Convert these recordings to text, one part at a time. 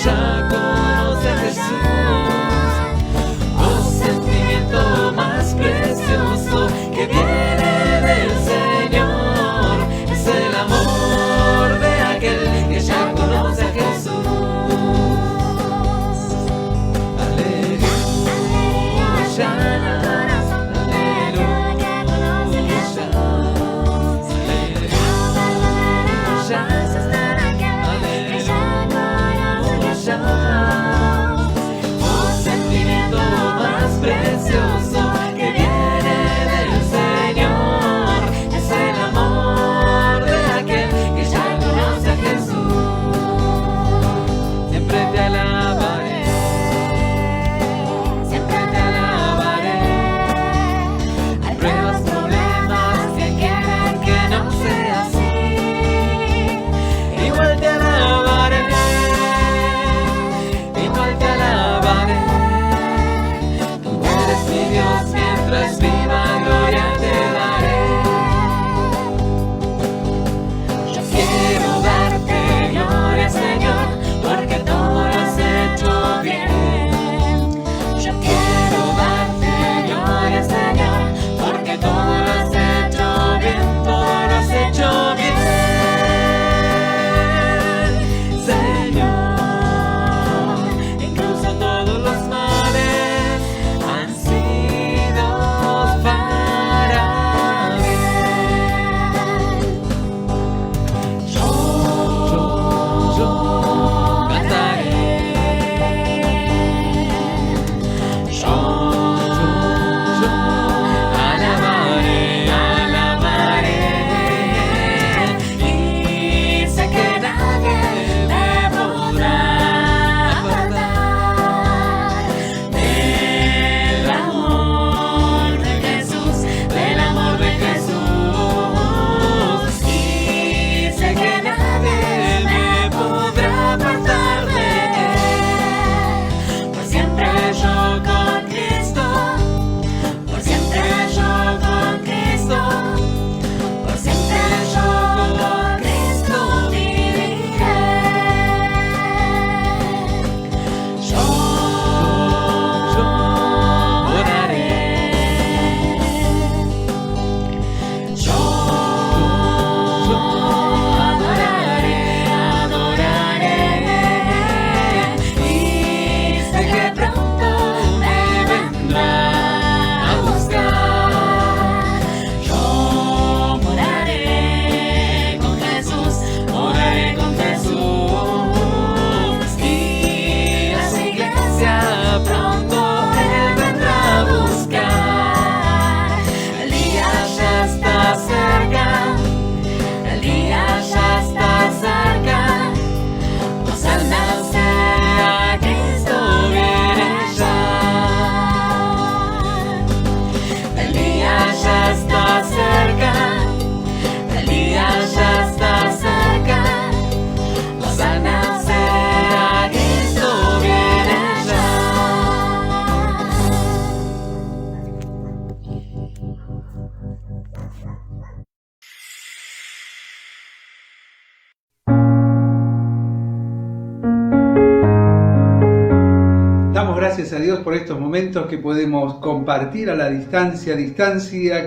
ya conoce a Jesús. Un sentimiento más precioso que viene del Señor es el amor de aquel que ya conoce a Jesús. Aleluya. Un sentimiento más precioso que viene del Señor es el amor de aquel que ya conoce a Jesús. Siempre te alabaré, siempre te alabaré. Hay pruebas, problemas que quieren que no sea así. Igual te alabaré, igual te alabaré. Tú eres mi Dios, mientras viva gloria te daré. Yo quiero darte gloria, Señor, porque todo lo has hecho bien. Yo quiero darte gloria, Señor, porque todo lo has hecho bien, todo lo has hecho bien. Señor, incluso todos los males han sido para bien. Yo cantaré. Yo alabaré, alabaré. Y sé que nadie me podrá apartar del amor de Jesús, del amor de Jesús. Y sé que nadie me podrá apartar de él. Por siempre yo con Cristo, por siempre yo con Cristo, por siempre yo con Cristo viviré. Yo oraré, yo adoraré, y sé que pronto me vendrá a buscar. Yo moraré con Jesús, moraré con Jesús, y a su iglesia pronto Él vendrá a buscar. El día ya está cerca, el día ya está cerca. Hosanna sea, Cristo viene ya. El día ya está cerca, el día ya está cerca. Hosanna sea, Cristo viene ya. Damos gracias a Dios por estos momentos que podemos compartir a la distancia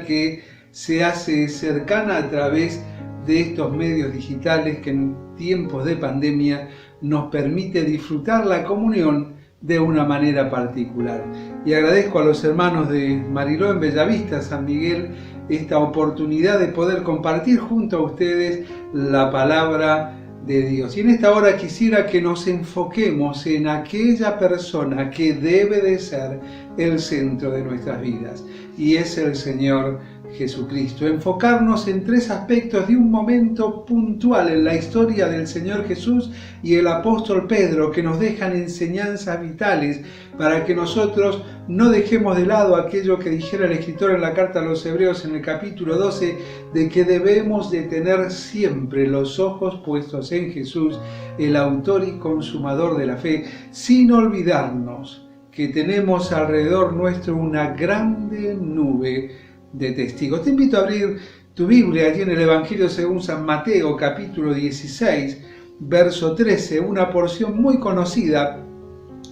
que se hace cercana a través de estos medios digitales que en tiempos de pandemia nos permite disfrutar la comunión de una manera particular. Y agradezco a los hermanos de Mariló en Bellavista, San Miguel, esta oportunidad de poder compartir junto a ustedes la palabra de Dios. Y en esta hora quisiera que nos enfoquemos en aquella persona que debe de ser el centro de nuestras vidas, y es el Señor Jesucristo. Enfocarnos en tres aspectos de un momento puntual en la historia del Señor Jesús y el apóstol Pedro, que nos dejan enseñanzas vitales para que nosotros no dejemos de lado aquello que dijera el escritor en la carta a los Hebreos en el capítulo 12, de que debemos de tener siempre los ojos puestos en Jesús, el autor y consumador de la fe, sin olvidarnos que tenemos alrededor nuestro una grande nube de testigos. Te invito a abrir tu Biblia allí en el Evangelio según San Mateo, capítulo 16, verso 13, una porción muy conocida,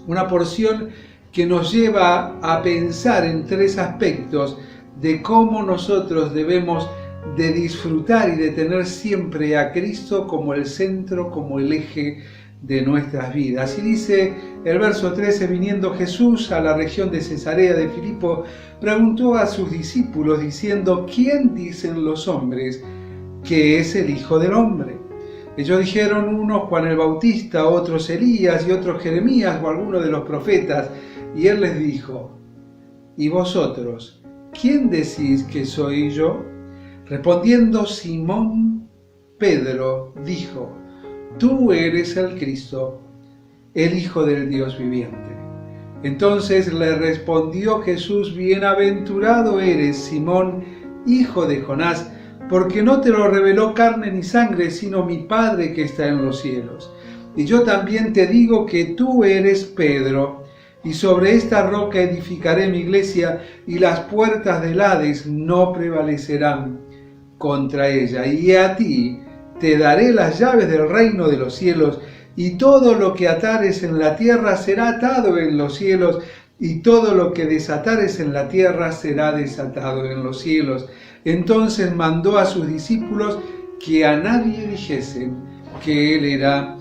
una porción que nos lleva a pensar en tres aspectos de cómo nosotros debemos de disfrutar y de tener siempre a Cristo como el centro, como el eje de nuestras vidas. Y dice el verso 13, viniendo Jesús a la región de Cesarea de Filipo, preguntó a sus discípulos diciendo, ¿quién dicen los hombres que es el Hijo del Hombre? Ellos dijeron, unos Juan el Bautista, otros Elías y otros Jeremías o alguno de los profetas. Y él les dijo, ¿y vosotros, quién decís que soy yo? Respondiendo Simón Pedro dijo, tú eres el Cristo, el Hijo del Dios viviente. Entonces le respondió Jesús, bienaventurado eres, Simón, hijo de Jonás, porque no te lo reveló carne ni sangre, sino mi Padre que está en los cielos. Y yo también te digo que tú eres Pedro, y sobre esta roca edificaré mi iglesia, y las puertas del Hades no prevalecerán contra ella. Y a ti te daré las llaves del reino de los cielos, y todo lo que atares en la tierra será atado en los cielos, y todo lo que desatares en la tierra será desatado en los cielos. Entonces mandó a sus discípulos que a nadie dijesen que él era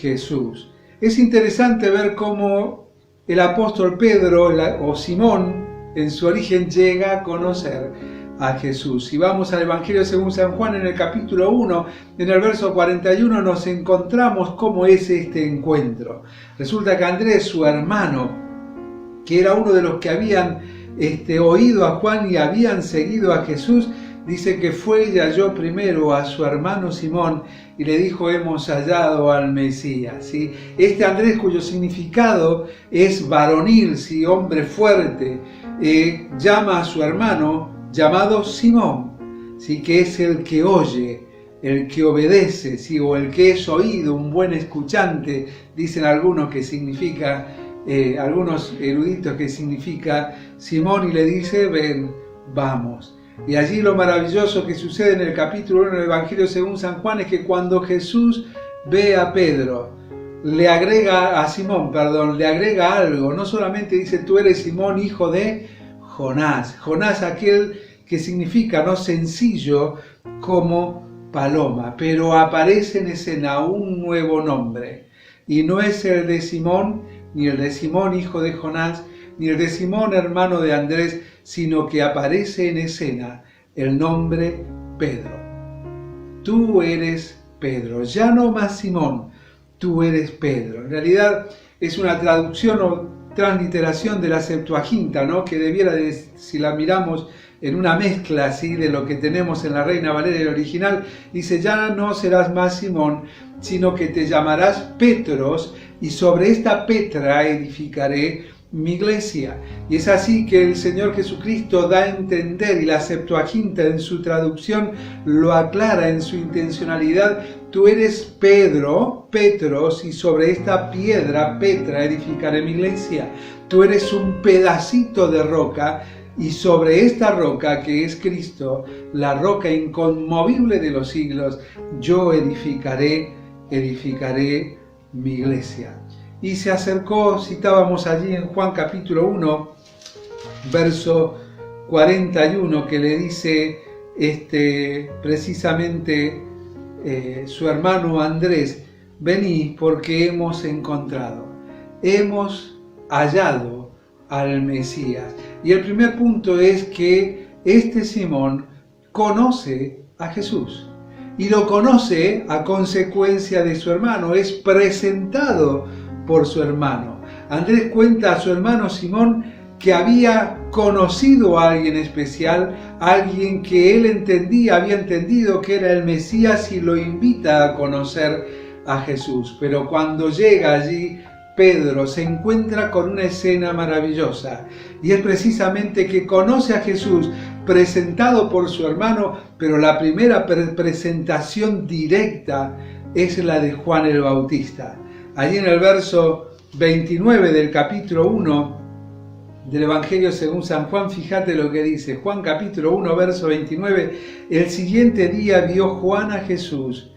Jesús. Es interesante ver cómo el apóstol Pedro o Simón en su origen llega a conocer a Jesús. Si vamos al Evangelio según San Juan en el capítulo 1, en el verso 41 nos encontramos cómo es este encuentro. Resulta que Andrés, su hermano, que era uno de los que habían oído a Juan y habían seguido a Jesús, dice que fue y halló primero a su hermano Simón y le dijo, hemos hallado al Mesías. ¿Sí? Este Andrés, cuyo significado es varonil, ¿sí? Hombre fuerte, llama a su hermano llamado Simón, ¿sí? Que es el que oye, el que obedece, ¿sí? O el que es oído, un buen escuchante, dicen algunos que significa, algunos eruditos que significa Simón, y le dice, ven, vamos. Y allí lo maravilloso que sucede en el capítulo 1 del Evangelio según San Juan es que cuando Jesús ve a Pedro, le agrega algo, no solamente dice, tú eres Simón, hijo de Jonás. Jonás, aquel que significa, no sencillo como paloma, pero aparece en escena un nuevo nombre. Y no es el de Simón, ni el de Simón, hijo de Jonás, ni el de Simón, hermano de Andrés, sino que aparece en escena el nombre Pedro. Tú eres Pedro, ya no más Simón, tú eres Pedro. En realidad es una traducción o transliteración de la Septuaginta, ¿no? Que debiera, si la miramos en una mezcla así de lo que tenemos en la Reina Valera, el original, dice, ya no serás más Simón, sino que te llamarás Petros, y sobre esta Petra edificaré mi iglesia. Y es así que el Señor Jesucristo da a entender, y la Septuaginta en su traducción lo aclara en su intencionalidad, tú eres Pedro, Petros, y sobre esta piedra, Petra, edificaré mi iglesia. Tú eres un pedacito de roca, y sobre esta roca que es Cristo, la roca inconmovible de los siglos, yo edificaré mi iglesia. Y se acercó, citábamos allí en Juan capítulo 1, verso 41, que le dice precisamente su hermano Andrés, vení porque hemos hallado al Mesías. Y el primer punto es que este Simón conoce a Jesús. Y lo conoce a consecuencia de su hermano, es presentado por su hermano. Andrés cuenta a su hermano Simón que había conocido a alguien especial, alguien que él había entendido que era el Mesías, y lo invita a conocer a Jesús. Pero cuando llega allí, Pedro se encuentra con una escena maravillosa, y es precisamente que conoce a Jesús presentado por su hermano, pero la primera presentación directa es la de Juan el Bautista. Allí en el verso 29 del capítulo 1 del Evangelio según San Juan, fíjate lo que dice, Juan capítulo 1, verso 29, el siguiente día vio Juan a Jesús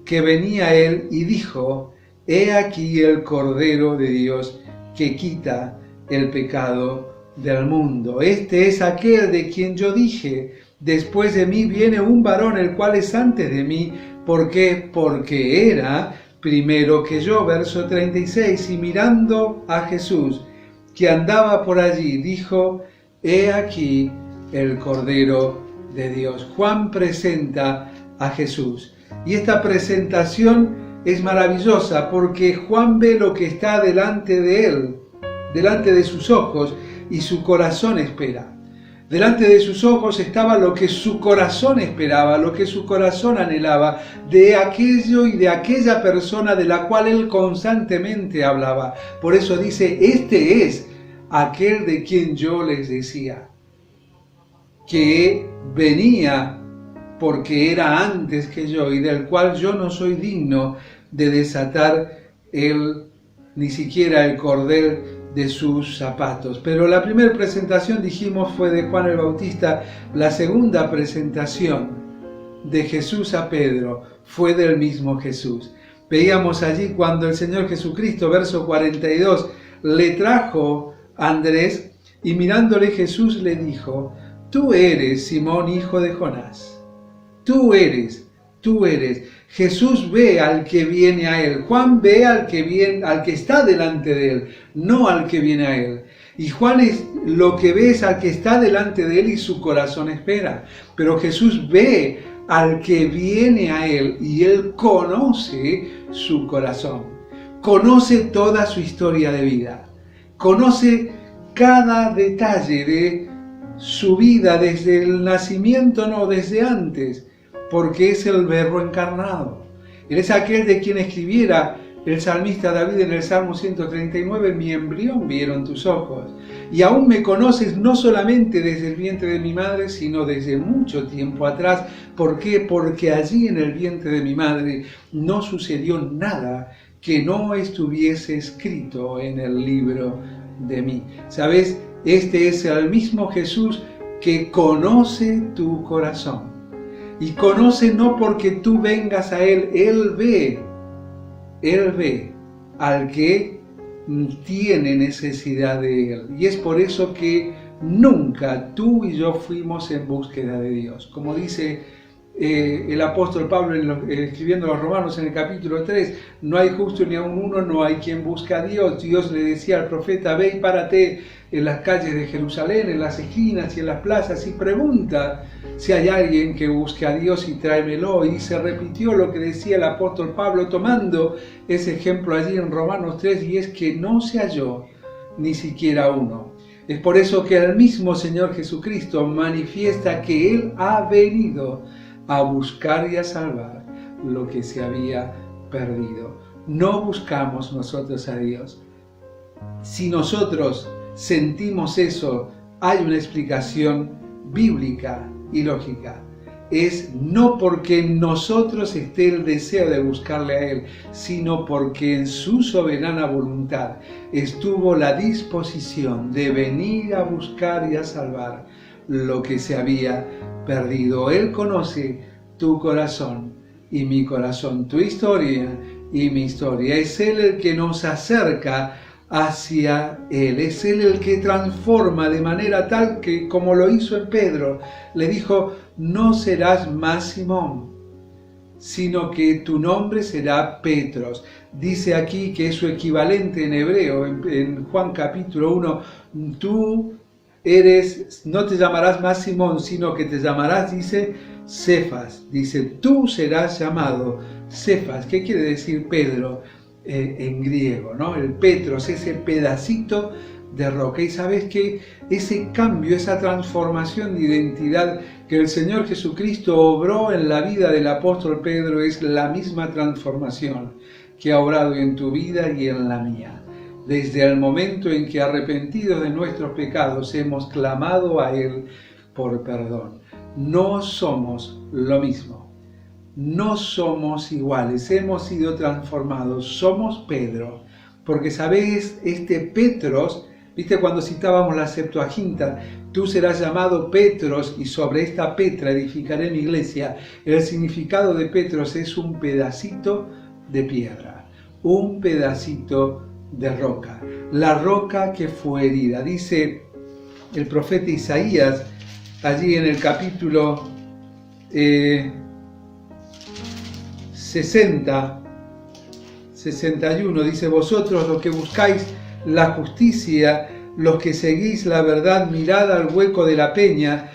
que venía él y dijo: He aquí el Cordero de Dios que quita el pecado del mundo. Este es aquel de quien yo dije: después de mí viene un varón, el cual es antes de mí. ¿Por qué? Porque era primero que yo. Verso 36. Y mirando a Jesús, que andaba por allí, dijo: He aquí el Cordero de Dios. Juan presenta a Jesús. Y esta presentación es maravillosa porque Juan ve lo que está delante de él, delante de sus ojos, y su corazón espera. Delante de sus ojos estaba lo que su corazón esperaba, lo que su corazón anhelaba, de aquello y de aquella persona de la cual él constantemente hablaba. Por eso dice: este es aquel de quien yo les decía, que venía porque era antes que yo y del cual yo no soy digno de desatar ni siquiera el cordel de sus zapatos. Pero la primera presentación, dijimos, fue de Juan el Bautista. La segunda presentación de Jesús a Pedro fue del mismo Jesús. Veíamos allí cuando el Señor Jesucristo, verso 42, le trajo a Andrés, y mirándole Jesús le dijo: Tú eres Simón, hijo de Jonás. Tú eres. Jesús ve al que viene a él. Juan ve al que está delante de él, no al que viene a él. Y Juan lo que ve es al que está delante de él y su corazón espera. Pero Jesús ve al que viene a él y él conoce su corazón. Conoce toda su historia de vida. Conoce cada detalle de su vida desde el nacimiento, no desde antes, porque es el Verbo encarnado. Él es aquel de quien escribiera el salmista David en el Salmo 139: mi embrión vieron tus ojos, y aún me conoces no solamente desde el vientre de mi madre, sino desde mucho tiempo atrás. ¿Por qué? Porque allí en el vientre de mi madre no sucedió nada que no estuviese escrito en el libro de mí. ¿Sabes? Este es el mismo Jesús que conoce tu corazón. Y conoce no porque tú vengas a Él, Él ve al que tiene necesidad de Él. Y es por eso que nunca tú y yo fuimos en búsqueda de Dios. Como dice el apóstol Pablo escribiendo a los Romanos en el capítulo 3, no hay justo ni aun uno, no hay quien busque a Dios. Dios le decía al profeta: ve y párate en las calles de Jerusalén, en las esquinas y en las plazas, y pregunta si hay alguien que busque a Dios y tráemelo. Y se repitió lo que decía el apóstol Pablo tomando ese ejemplo allí en Romanos 3, y es que no se halló ni siquiera uno. Es por eso que el mismo Señor Jesucristo manifiesta que Él ha venido a buscar y a salvar lo que se había perdido. No buscamos nosotros a Dios. Si nosotros sentimos eso, hay una explicación bíblica y lógica. Es no porque en nosotros esté el deseo de buscarle a Él, sino porque en su soberana voluntad estuvo la disposición de venir a buscar y a salvar lo que se había perdido. Él conoce tu corazón y mi corazón, tu historia y mi historia. Es Él el que nos acerca hacia Él. Es Él el que transforma de manera tal que, como lo hizo en Pedro, le dijo: no serás más Simón, sino que tu nombre será Petros. Dice aquí que es su equivalente en hebreo, en Juan capítulo 1, no te llamarás más Simón, sino que te llamarás, dice, Cefas. Dice, tú serás llamado Cefas. ¿Qué quiere decir Pedro en griego, ¿no? El Petros, ese pedacito de roca. Y sabes que ese cambio, esa transformación de identidad que el Señor Jesucristo obró en la vida del apóstol Pedro es la misma transformación que ha obrado en tu vida y en la mía. Desde el momento en que, arrepentidos de nuestros pecados, hemos clamado a Él por perdón. No somos lo mismo, no somos iguales, hemos sido transformados, somos Pedro, porque sabéis, este Petros Viste cuando citábamos la Septuaginta, tú serás llamado Petros y sobre esta Petra edificaré mi iglesia. El significado de Petros es un pedacito de piedra, un pedacito de roca, la roca que fue herida. Dice el profeta Isaías, allí en el capítulo 61, dice: vosotros los que buscáis la justicia, los que seguís la verdad, mirad al hueco de la peña,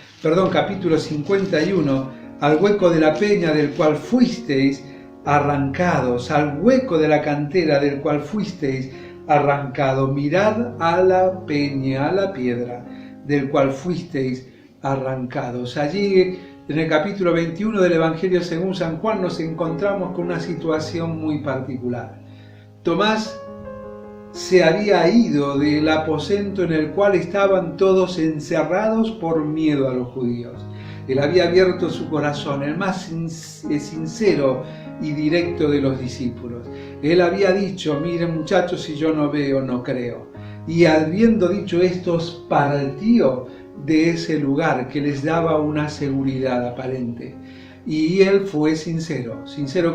capítulo 51, al hueco de la peña del cual fuisteis arrancados, al hueco de la cantera del cual fuisteis arrancados, mirad a la peña, a la piedra del cual fuisteis arrancados. Allí en el capítulo 21 del Evangelio según San Juan nos encontramos con una situación muy particular. Tomás se había ido del aposento en el cual estaban todos encerrados por miedo a los judíos. Él había abierto su corazón, el más sincero y directo de los discípulos. Él había dicho: miren muchachos, si yo no veo, no creo. Y habiendo dicho esto, partió de ese lugar que les daba una seguridad aparente. Y él fue sincero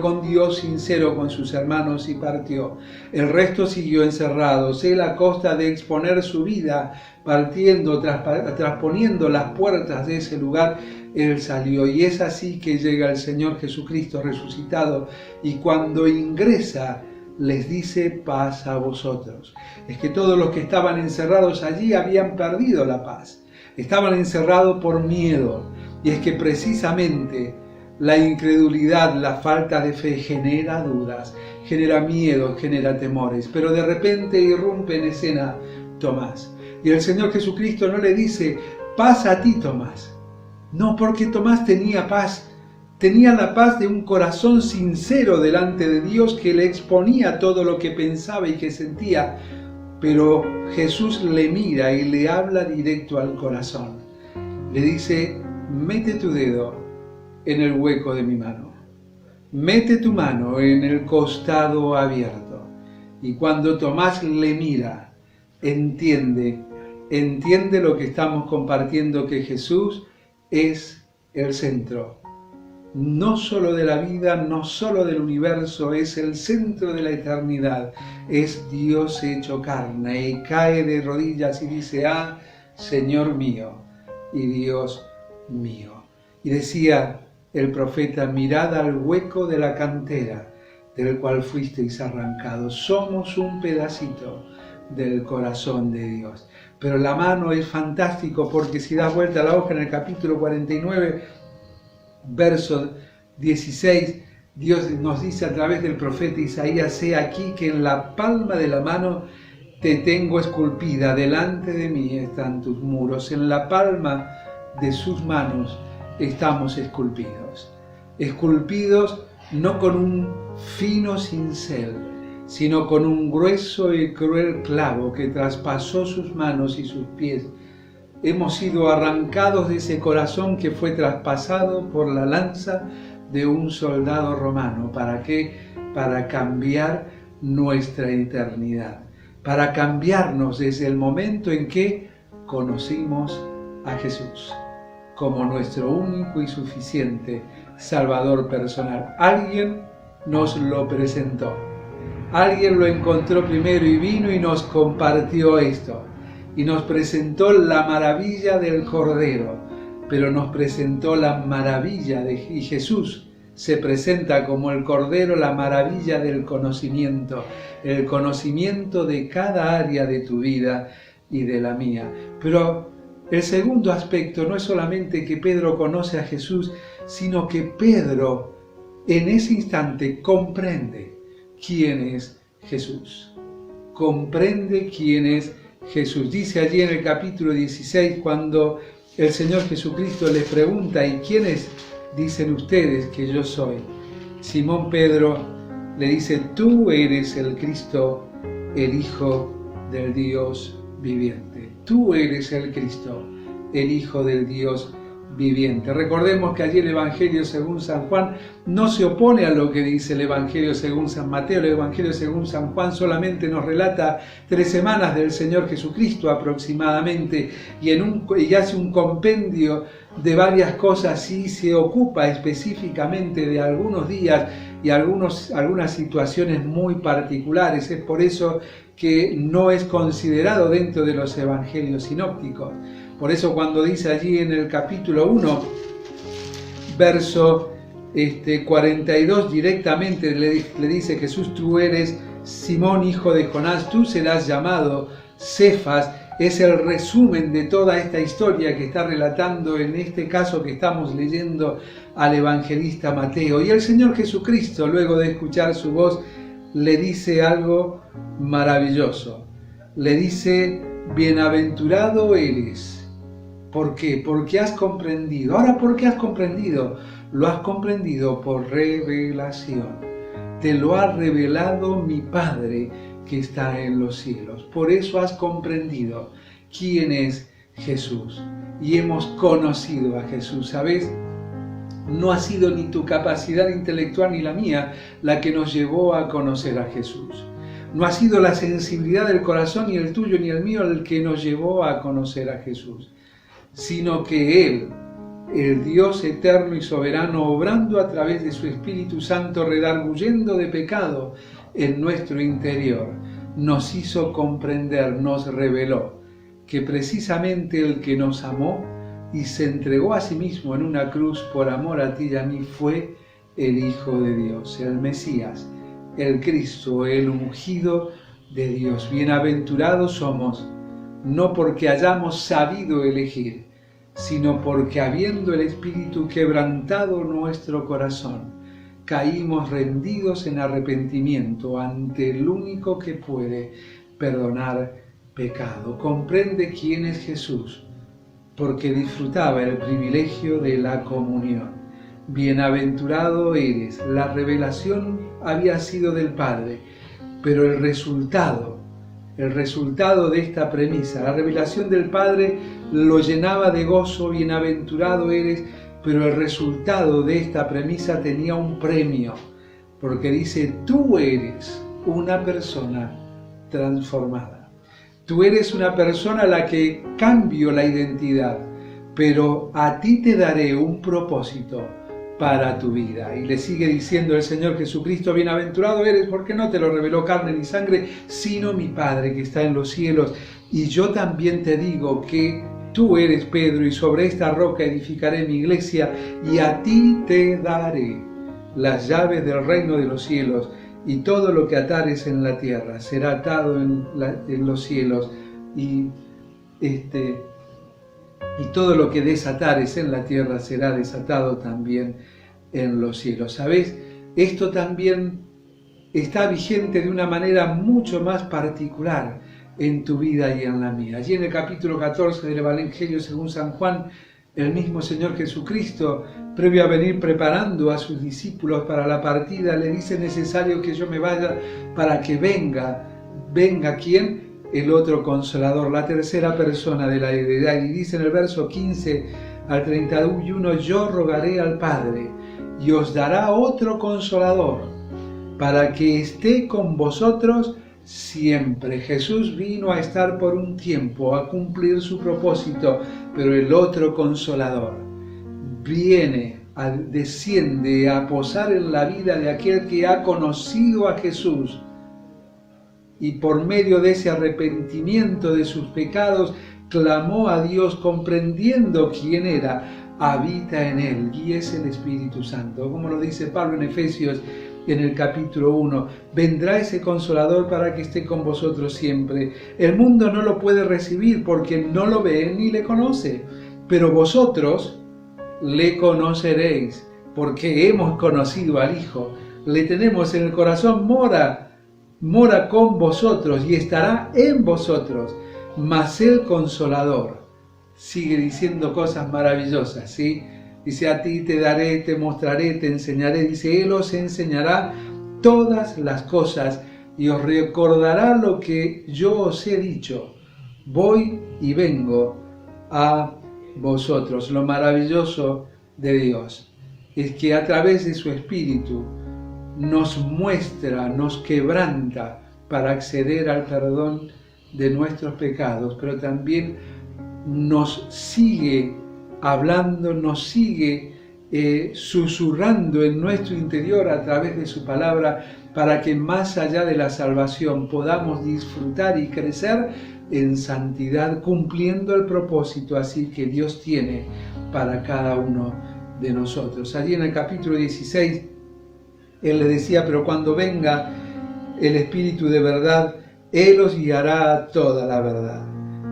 con Dios, sincero con sus hermanos, y partió. El resto siguió encerrados. Él, a costa de exponer su vida, partiendo, trasponiendo las puertas de ese lugar, él salió. Y es así que llega el Señor Jesucristo resucitado, y cuando ingresa les dice: paz a vosotros. Es que todos los que estaban encerrados allí habían perdido la paz. Estaban encerrados por miedo. Y es que precisamente la incredulidad, la falta de fe genera dudas, genera miedo, genera temores. Pero de repente irrumpe en escena Tomás. Y el Señor Jesucristo no le dice: paz a ti, Tomás. No, porque Tomás tenía paz. Tenía la paz de un corazón sincero delante de Dios, que le exponía todo lo que pensaba y que sentía. Pero Jesús le mira y le habla directo al corazón. Le dice: mete tu dedo en el hueco de mi mano. Mete tu mano en el costado abierto. Y cuando Tomás le mira, entiende lo que estamos compartiendo, que Jesús es el centro. No solo de la vida, no solo del universo, es el centro de la eternidad. Es Dios hecho carne, y cae de rodillas y dice: ah, Señor mío y Dios mío. Y decía el profeta: mirad al hueco de la cantera del cual fuisteis arrancados. Somos un pedacito del corazón de Dios. Pero la mano es fantástico, porque si das vuelta a la hoja en el capítulo 49, verso 16, Dios nos dice a través del profeta Isaías: he aquí que en la palma de la mano te tengo esculpida, delante de mí están tus muros. En la palma de sus manos estamos esculpidos. Esculpidos no con un fino cincel, sino con un grueso y cruel clavo que traspasó sus manos y sus pies. Hemos sido arrancados de ese corazón que fue traspasado por la lanza de un soldado romano. ¿Para qué? Para cambiar nuestra eternidad. Para cambiarnos desde el momento en que conocimos a Jesús como nuestro único y suficiente Salvador personal. Alguien nos lo presentó. Alguien lo encontró primero y vino y nos compartió esto. Y nos presentó la maravilla del Cordero, pero nos presentó la maravilla y Jesús se presenta como el Cordero, la maravilla del conocimiento, el conocimiento de cada área de tu vida y de la mía. Pero el segundo aspecto no es solamente que Pedro conoce a Jesús, sino que Pedro en ese instante comprende quién es Jesús. Comprende quién es Jesús. Dice allí en el capítulo 16, cuando el Señor Jesucristo les pregunta: ¿y quiénes dicen ustedes que yo soy? Simón Pedro le dice: tú eres el Cristo, el Hijo del Dios viviente. Tú eres el Cristo, el Hijo del Dios viviente. Recordemos que allí el Evangelio según San Juan no se opone a lo que dice el Evangelio según San Mateo. El Evangelio según San Juan solamente nos relata 3 semanas del Señor Jesucristo aproximadamente y hace un compendio de varias cosas y se ocupa específicamente de algunos días y algunas situaciones muy particulares. Es por eso que no es considerado dentro de los evangelios sinópticos. Por eso cuando dice allí en el capítulo 1, verso 42, directamente le dice Jesús: tú eres Simón, hijo de Jonás, tú serás llamado Cefas. Es el resumen de toda esta historia que está relatando en este caso que estamos leyendo al evangelista Mateo. Y el Señor Jesucristo, luego de escuchar su voz, le dice algo maravilloso. Le dice: bienaventurado eres. ¿Por qué? Porque has comprendido. Ahora, ¿por qué has comprendido? Lo has comprendido por revelación. Te lo ha revelado mi Padre que está en los cielos. Por eso has comprendido quién es Jesús. Y hemos conocido a Jesús. ¿Sabes? No ha sido ni tu capacidad intelectual ni la mía la que nos llevó a conocer a Jesús. No ha sido la sensibilidad del corazón, ni el tuyo ni el mío, el que nos llevó a conocer a Jesús, sino que Él, el Dios eterno y soberano, obrando a través de su Espíritu Santo, redarguyendo de pecado en nuestro interior, nos hizo comprender, nos reveló que precisamente el que nos amó y se entregó a sí mismo en una cruz por amor a ti y a mí fue el Hijo de Dios, el Mesías, el Cristo, el ungido de Dios. Bienaventurados somos, no porque hayamos sabido elegir, sino porque habiendo el Espíritu quebrantado nuestro corazón, caímos rendidos en arrepentimiento ante el único que puede perdonar pecado. Comprende quién es Jesús, porque disfrutaba el privilegio de la comunión. Bienaventurado eres. La revelación había sido del Padre, pero el resultado de esta premisa, la revelación del Padre lo llenaba de gozo. Bienaventurado eres, pero el resultado de esta premisa tenía un premio, porque dice: tú eres una persona transformada. Tú eres una persona a la que cambio la identidad, pero a ti te daré un propósito para tu vida. Y le sigue diciendo el Señor Jesucristo: bienaventurado eres porque no te lo reveló carne ni sangre, sino mi Padre que está en los cielos. Y yo también te digo que tú eres Pedro, y sobre esta roca edificaré mi iglesia, y a ti te daré las llaves del reino de los cielos, y todo lo que atares en la tierra será atado en los cielos, y todo lo que desatares en la tierra será desatado también en los cielos. ¿Sabes? Esto también está vigente de una manera mucho más particular en tu vida y en la mía. Allí en el capítulo 14 del Evangelio según San Juan, el mismo Señor Jesucristo, previo a venir preparando a sus discípulos para la partida, le dice: necesario que yo me vaya para que venga. ¿Quién? El otro Consolador, la tercera persona de la deidad. Y dice en el verso 15 al 31: yo rogaré al Padre y os dará otro Consolador para que esté con vosotros siempre. Jesús vino a estar por un tiempo, a cumplir su propósito, pero el otro Consolador desciende a posar en la vida de aquel que ha conocido a Jesús y por medio de ese arrepentimiento de sus pecados clamó a Dios comprendiendo quién era, habita en él, y es el Espíritu Santo. Como lo dice Pablo en Efesios en el capítulo 1, vendrá ese Consolador para que esté con vosotros siempre. El mundo no lo puede recibir porque no lo ve ni le conoce, pero vosotros le conoceréis porque hemos conocido al Hijo, le tenemos en el corazón, mora con vosotros y estará en vosotros. Mas el Consolador sigue diciendo cosas maravillosas, ¿sí? Dice: a ti te daré, te mostraré, te enseñaré. Dice: Él os enseñará todas las cosas y os recordará lo que yo os he dicho. Voy y vengo a vosotros. Lo maravilloso de Dios es que a través de su Espíritu nos muestra, nos quebranta para acceder al perdón de nuestros pecados, pero también nos sigue hablando, nos sigue susurrando en nuestro interior a través de su palabra, para que más allá de la salvación podamos disfrutar y crecer en santidad, cumpliendo el propósito así que Dios tiene para cada uno de nosotros. Allí en el capítulo 16, Él le decía: pero cuando venga el Espíritu de verdad, Él os guiará a toda la verdad,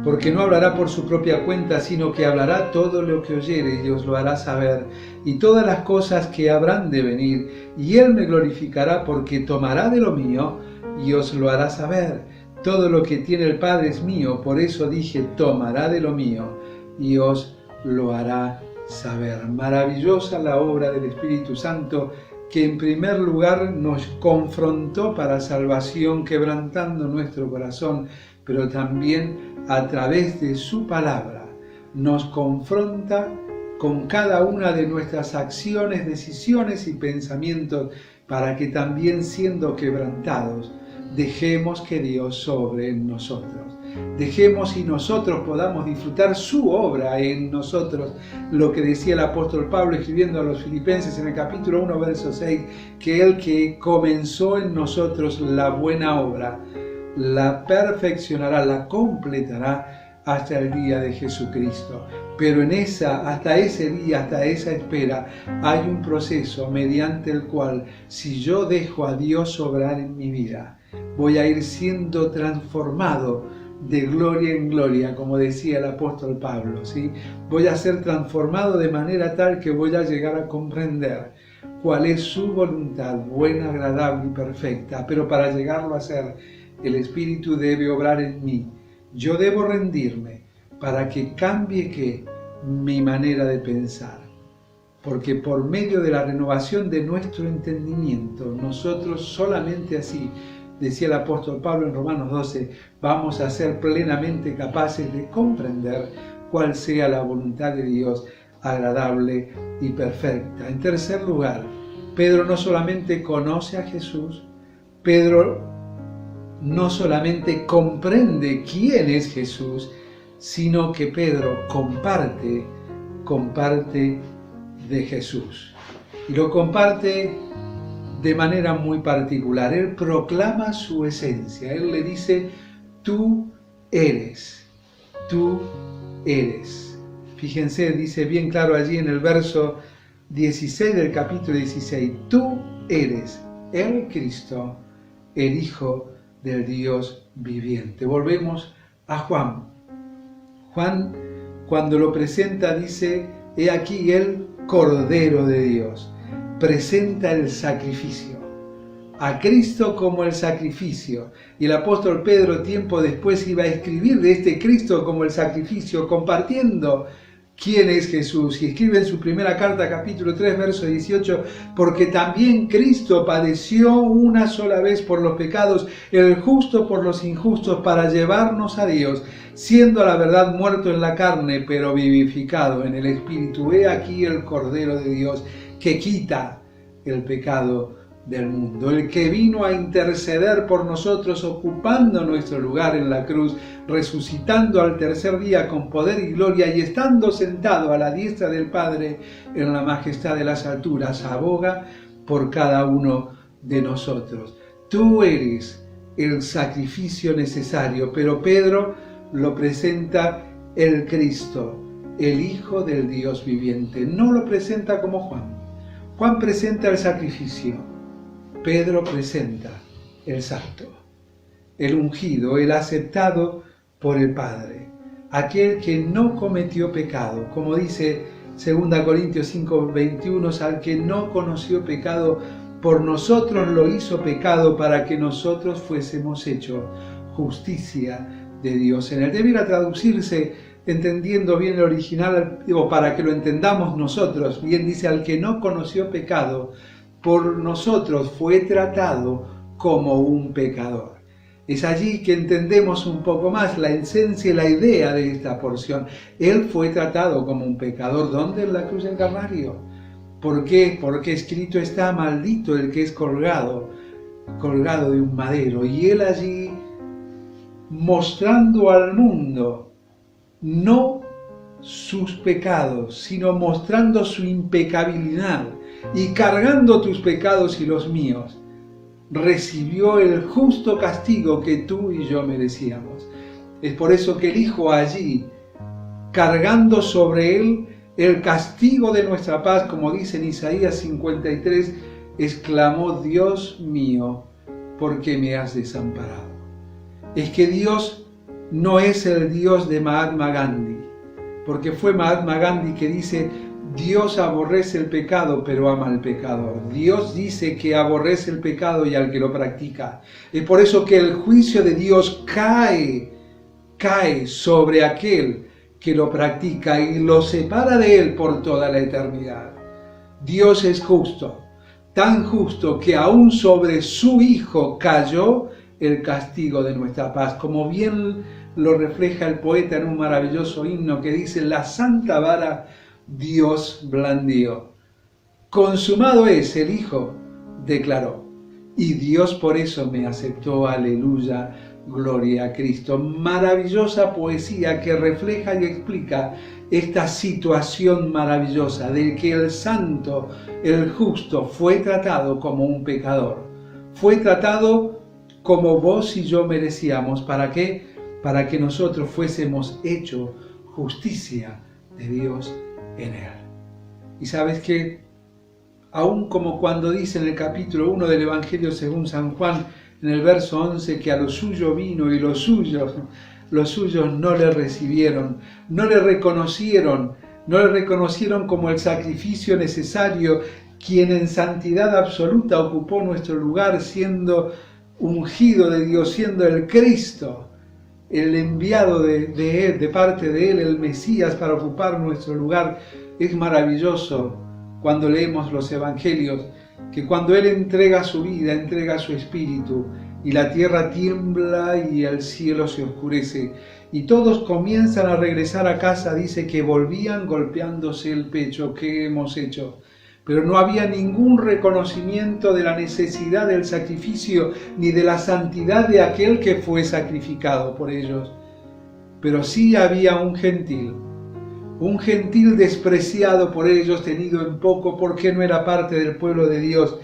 porque no hablará por su propia cuenta, sino que hablará todo lo que oyere y os lo hará saber, y todas las cosas que habrán de venir, y Él me glorificará, porque tomará de lo mío y os lo hará saber. Todo lo que tiene el Padre es mío, por eso dije: tomará de lo mío y os lo hará saber. Maravillosa la obra del Espíritu Santo, que en primer lugar nos confrontó para salvación, quebrantando nuestro corazón, pero también a través de su palabra nos confronta con cada una de nuestras acciones, decisiones y pensamientos, para que también, siendo quebrantados, dejemos que Dios obre en nosotros. Dejemos y nosotros podamos disfrutar su obra en nosotros. Lo que decía el apóstol Pablo escribiendo a los Filipenses en el capítulo 1, verso 6, que el que comenzó en nosotros la buena obra, la perfeccionará, la completará hasta el día de Jesucristo. Pero hasta ese día, hasta esa espera, hay un proceso mediante el cual, si yo dejo a Dios obrar en mi vida, voy a ir siendo transformado de gloria en gloria, como decía el apóstol Pablo, ¿sí? Voy a ser transformado de manera tal que voy a llegar a comprender cuál es su voluntad, buena, agradable y perfecta. Pero para llegarlo a ser, el Espíritu debe obrar en mí. Yo debo rendirme para que cambie mi manera de pensar. Porque por medio de la renovación de nuestro entendimiento, nosotros solamente así, decía el apóstol Pablo en Romanos 12, vamos a ser plenamente capaces de comprender cuál sea la voluntad de Dios, agradable y perfecta. En tercer lugar, Pedro no solamente conoce a Jesús, Pedro no solamente comprende quién es Jesús, sino que Pedro comparte de Jesús. Y lo comparte de manera muy particular. Él proclama su esencia. Él le dice: tú eres. Fíjense, dice bien claro allí en el verso 16 del capítulo 16: tú eres el Cristo, el Hijo del Dios viviente. Volvemos a Juan. Juan, cuando lo presenta, dice: he aquí el Cordero de Dios. Presenta el sacrificio, a Cristo como el sacrificio. Y el apóstol Pedro tiempo después iba a escribir de este Cristo como el sacrificio, compartiendo quién es Jesús. Y escribe en su primera carta, capítulo 3, verso 18, porque también Cristo padeció una sola vez por los pecados, el justo por los injustos, para llevarnos a Dios, siendo a la verdad muerto en la carne, pero vivificado en el Espíritu. He aquí el Cordero de Dios, que quita el pecado del mundo, el que vino a interceder por nosotros, ocupando nuestro lugar en la cruz, resucitando al tercer día con poder y gloria, y estando sentado a la diestra del Padre en la majestad de las alturas, aboga por cada uno de nosotros. Tú eres el sacrificio necesario, pero Pedro lo presenta el Cristo, el Hijo del Dios viviente. No lo presenta como Juan. Juan presenta el sacrificio, Pedro presenta el santo, el ungido, el aceptado por el Padre, aquel que no cometió pecado, como dice 2 Corintios 5:21, al que no conoció pecado, por nosotros lo hizo pecado para que nosotros fuésemos hechos justicia de Dios. En él debiera traducirse, entendiendo bien el original, o para que lo entendamos nosotros, bien dice: al que no conoció pecado, por nosotros fue tratado como un pecador. Es allí que entendemos un poco más la esencia y la idea de esta porción. Él fue tratado como un pecador. ¿Dónde? En la cruz del Calvario. ¿Por qué? Porque escrito está: maldito el que es colgado de un madero. Y Él allí, mostrando al mundo, no sus pecados, sino mostrando su impecabilidad y cargando tus pecados y los míos, recibió el justo castigo que tú y yo merecíamos. Es por eso que el Hijo allí, cargando sobre Él el castigo de nuestra paz, como dice en Isaías 53, exclamó: Dios mío, ¿por qué me has desamparado? Es que Dios no es el Dios de Mahatma Gandhi, porque fue Mahatma Gandhi que dice: Dios aborrece el pecado, pero ama al pecador. Dios dice que aborrece el pecado y al que lo practica. Es por eso que el juicio de Dios cae sobre aquel que lo practica y lo separa de Él por toda la eternidad. Dios es justo, tan justo que aún sobre su Hijo cayó el castigo de nuestra paz, como bien lo refleja el poeta en un maravilloso himno que dice: la santa vara Dios blandió. Consumado es, el Hijo declaró, y Dios por eso me aceptó. Aleluya, gloria a Cristo. Maravillosa poesía que refleja y explica esta situación maravillosa de que el santo, el justo, fue tratado como un pecador. Fue tratado como vos y yo merecíamos. ¿Para qué? Para que nosotros fuésemos hecho justicia de Dios en Él. Y sabes que, aún como cuando dice en el capítulo 1 del Evangelio según San Juan, en el verso 11, que a lo suyo vino y los suyos no le recibieron, no le reconocieron como el sacrificio necesario, quien en santidad absoluta ocupó nuestro lugar, siendo ungido de Dios, siendo el Cristo, el enviado de Él, de parte de Él, el Mesías para ocupar nuestro lugar. Es maravilloso cuando leemos los Evangelios, que cuando Él entrega su vida, entrega su espíritu, y la tierra tiembla y el cielo se oscurece, y todos comienzan a regresar a casa, dice que volvían golpeándose el pecho. ¿Qué hemos hecho? Pero no había ningún reconocimiento de la necesidad del sacrificio ni de la santidad de aquel que fue sacrificado por ellos. Pero sí había un gentil despreciado por ellos, tenido en poco porque no era parte del pueblo de Dios,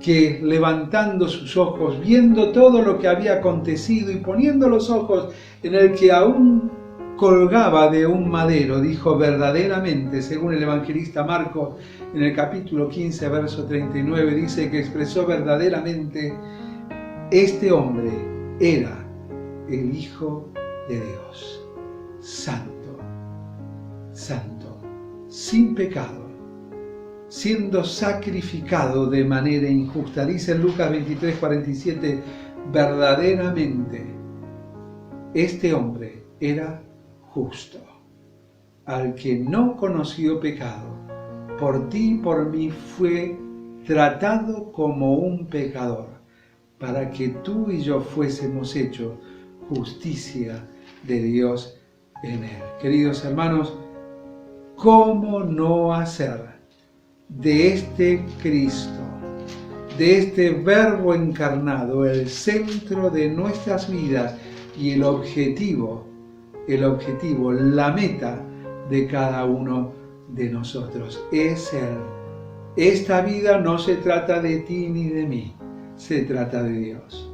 que levantando sus ojos, viendo todo lo que había acontecido y poniendo los ojos en el que aún colgaba de un madero, dijo: verdaderamente, según el evangelista Marcos, en el capítulo 15, verso 39, dice que expresó: verdaderamente, este hombre era el Hijo de Dios, santo, sin pecado, siendo sacrificado de manera injusta. Dice en Lucas 23, 47, verdaderamente, este hombre era justo, al que no conoció pecado. Por ti y por mí fue tratado como un pecador, para que tú y yo fuésemos hechos justicia de Dios en Él. Queridos hermanos, ¿cómo no hacer de este Cristo, de este Verbo encarnado, el centro de nuestras vidas y el objetivo, la meta de cada uno de nosotros? Es Él. Esta vida no se trata de ti ni de mí, se trata de Dios.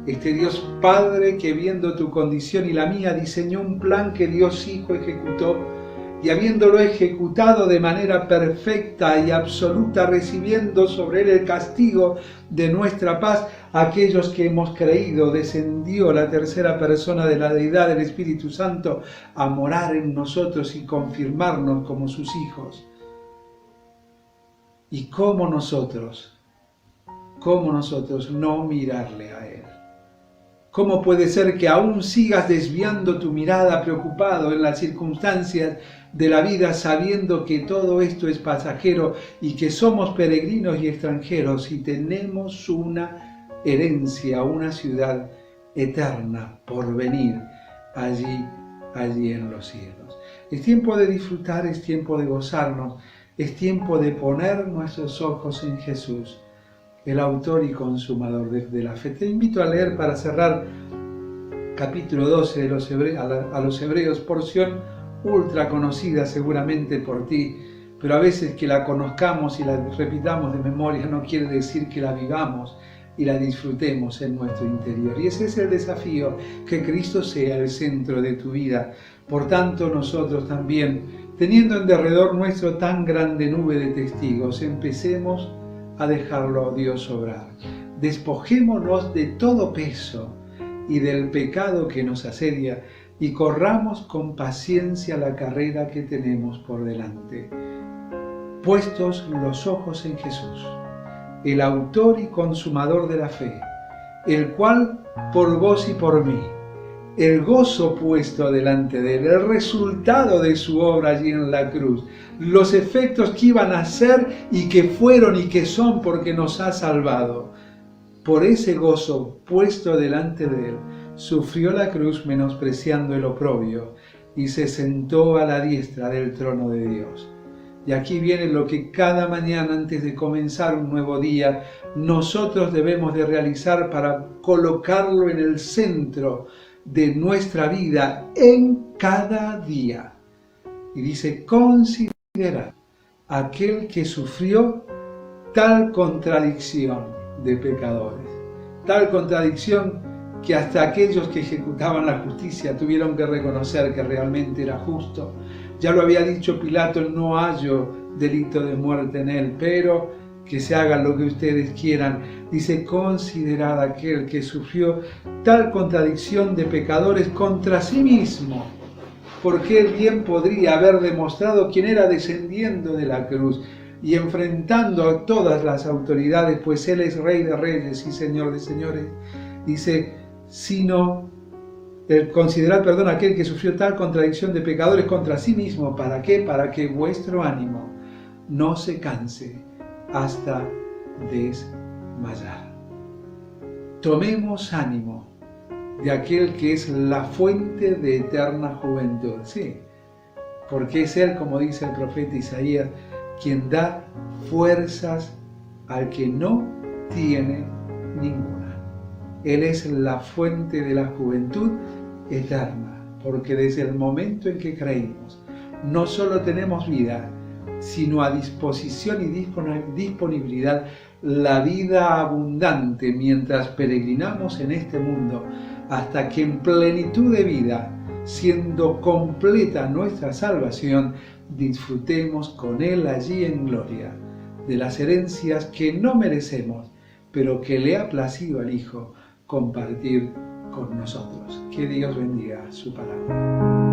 Este Dios Padre que, viendo tu condición y la mía, diseñó un plan que Dios Hijo ejecutó, y habiéndolo ejecutado de manera perfecta y absoluta, recibiendo sobre Él el castigo de nuestra paz, aquellos que hemos creído, descendió la tercera persona de la deidad, el Espíritu Santo, a morar en nosotros y confirmarnos como sus hijos. ¿Y cómo nosotros no mirarle a Él? ¿Cómo puede ser que aún sigas desviando tu mirada, preocupado en las circunstancias de la vida, sabiendo que todo esto es pasajero y que somos peregrinos y extranjeros y tenemos una herencia, una ciudad eterna por venir allí en los cielos. Es tiempo de disfrutar, es tiempo de gozarnos, es tiempo de poner nuestros ojos en Jesús, el autor y consumador de la fe. Te invito a leer para cerrar capítulo 12 de a los Hebreos, porción ultra conocida seguramente por ti, pero a veces que la conozcamos y la repitamos de memoria no quiere decir que la vivamos y la disfrutemos en nuestro interior. Y ese es el desafío, que Cristo sea el centro de tu vida. Por tanto, nosotros también, teniendo en derredor nuestro tan grande nube de testigos, empecemos a dejarlo a Dios obrar. Despojémonos de todo peso y del pecado que nos asedia y corramos con paciencia la carrera que tenemos por delante. Puestos los ojos en Jesús, el autor y consumador de la fe, el cual por vos y por mí, el gozo puesto delante de él, el resultado de su obra allí en la cruz, los efectos que iban a ser y que fueron y que son porque nos ha salvado. Por ese gozo puesto delante de él, sufrió la cruz menospreciando el oprobio y se sentó a la diestra del trono de Dios. Y aquí viene lo que cada mañana antes de comenzar un nuevo día nosotros debemos de realizar para colocarlo en el centro de nuestra vida en cada día. Y dice, considera aquel que sufrió tal contradicción de pecadores, tal contradicción que hasta aquellos que ejecutaban la justicia tuvieron que reconocer que realmente era justo. Ya lo había dicho Pilato, no hallo delito de muerte en él, pero que se haga lo que ustedes quieran. Dice, considerad aquel que sufrió tal contradicción de pecadores contra sí mismo, porque él bien podría haber demostrado quién era descendiendo de la cruz y enfrentando a todas las autoridades, pues él es Rey de Reyes y Señor de Señores. Dice, sino considerad, aquel que sufrió tal contradicción de pecadores contra sí mismo. ¿Para qué? Para que vuestro ánimo no se canse hasta desmayar. Tomemos ánimo de aquel que es la fuente de eterna juventud. Sí, porque es él, como dice el profeta Isaías, quien da fuerzas al que no tiene ninguna. Él es la fuente de la juventud eterna, porque desde el momento en que creímos, no solo tenemos vida, sino a disposición y disponibilidad la vida abundante mientras peregrinamos en este mundo, hasta que en plenitud de vida, siendo completa nuestra salvación, disfrutemos con Él allí en gloria de las herencias que no merecemos, pero que le ha placido al Hijo compartir con nosotros. Que Dios bendiga su palabra.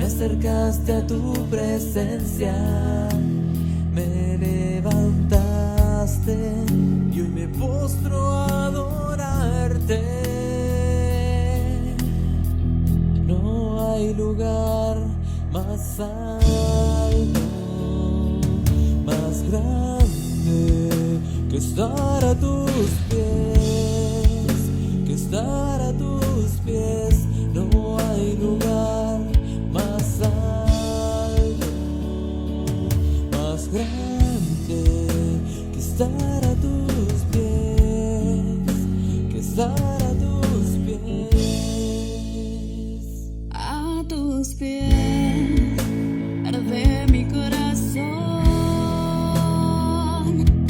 Acercaste a tu presencia, me levantaste y hoy me postro a adorarte. No hay lugar más alto, más grande que estar a tus pies, que estar a tus pies. No hay lugar más alto, más grande que estar a tus pies. estar a tus pies. A tus pies arde mi corazón,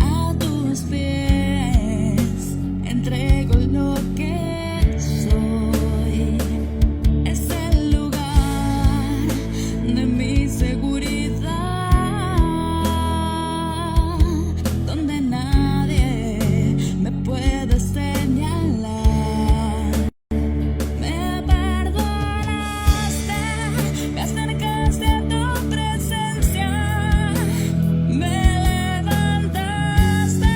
a tus pies entrego lo que soy. Es el lugar de mi seguridad, donde nadie me puede señalar. Me perdonaste, me acercaste a tu presencia, me levantaste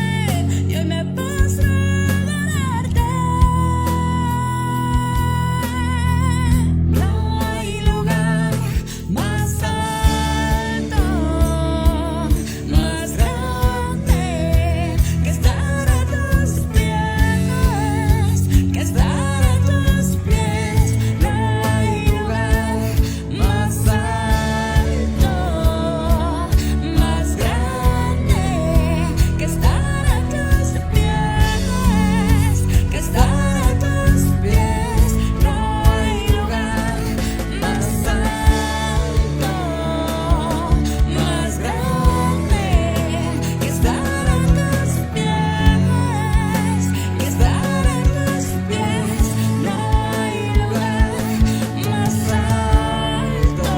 y hoy me postro a adorarte. No hay lugar más alto, más grande que estar a tus pies, que estar a tus pies. No hay lugar más alto, más grande que estar a tus pies, que estar a tus pies. No hay lugar más alto, más grande que estar a tus pies, que estar a tus pies. No hay lugar más alto,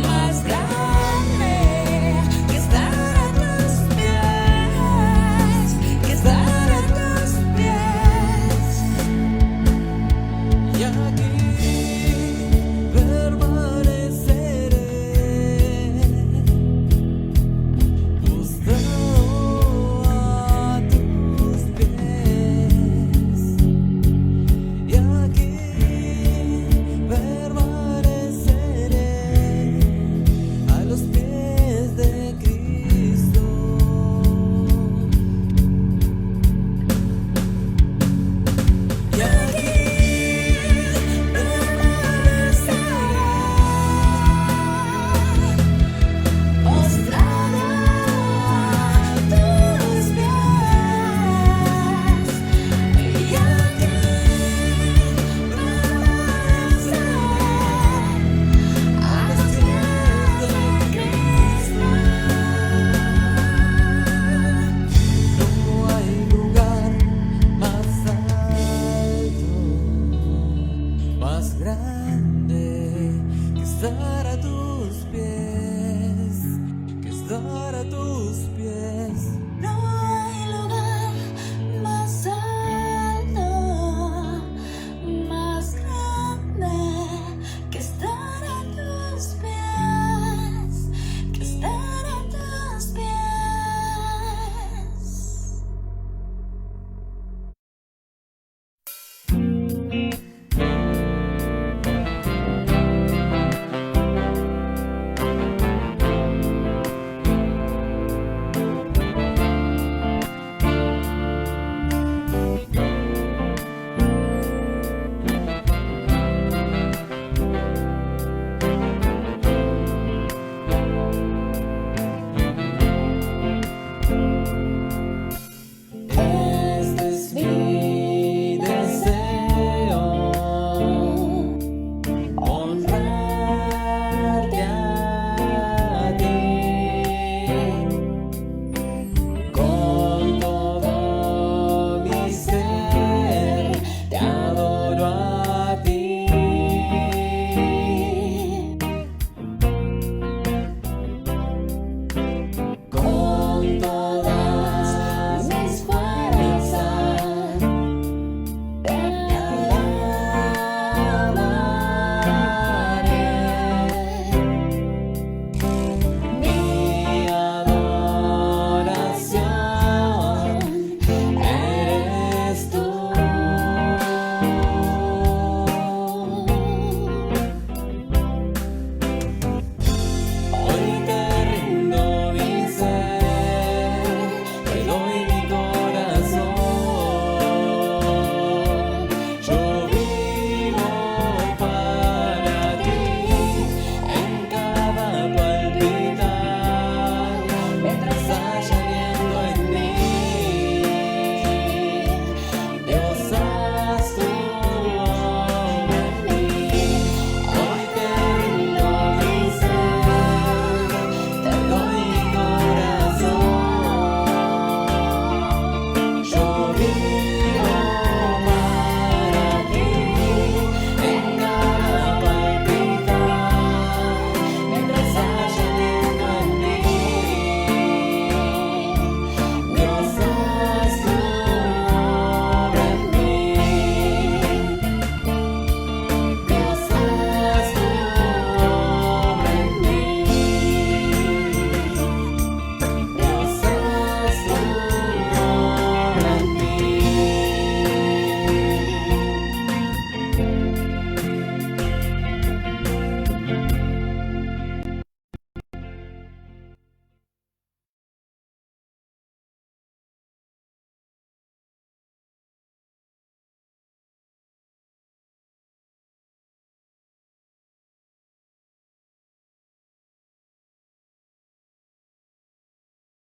más grande que estar a tus pies, que estar a tus pies. Y aquí permaneceré, postrado a tus pies. Y aquí permaneceré a los pies de Cristo. Y aquí Postrado a tus pies, y aquí permaneceré a los pies de Cristo. no hay lugar más alto, más grande que estar a tu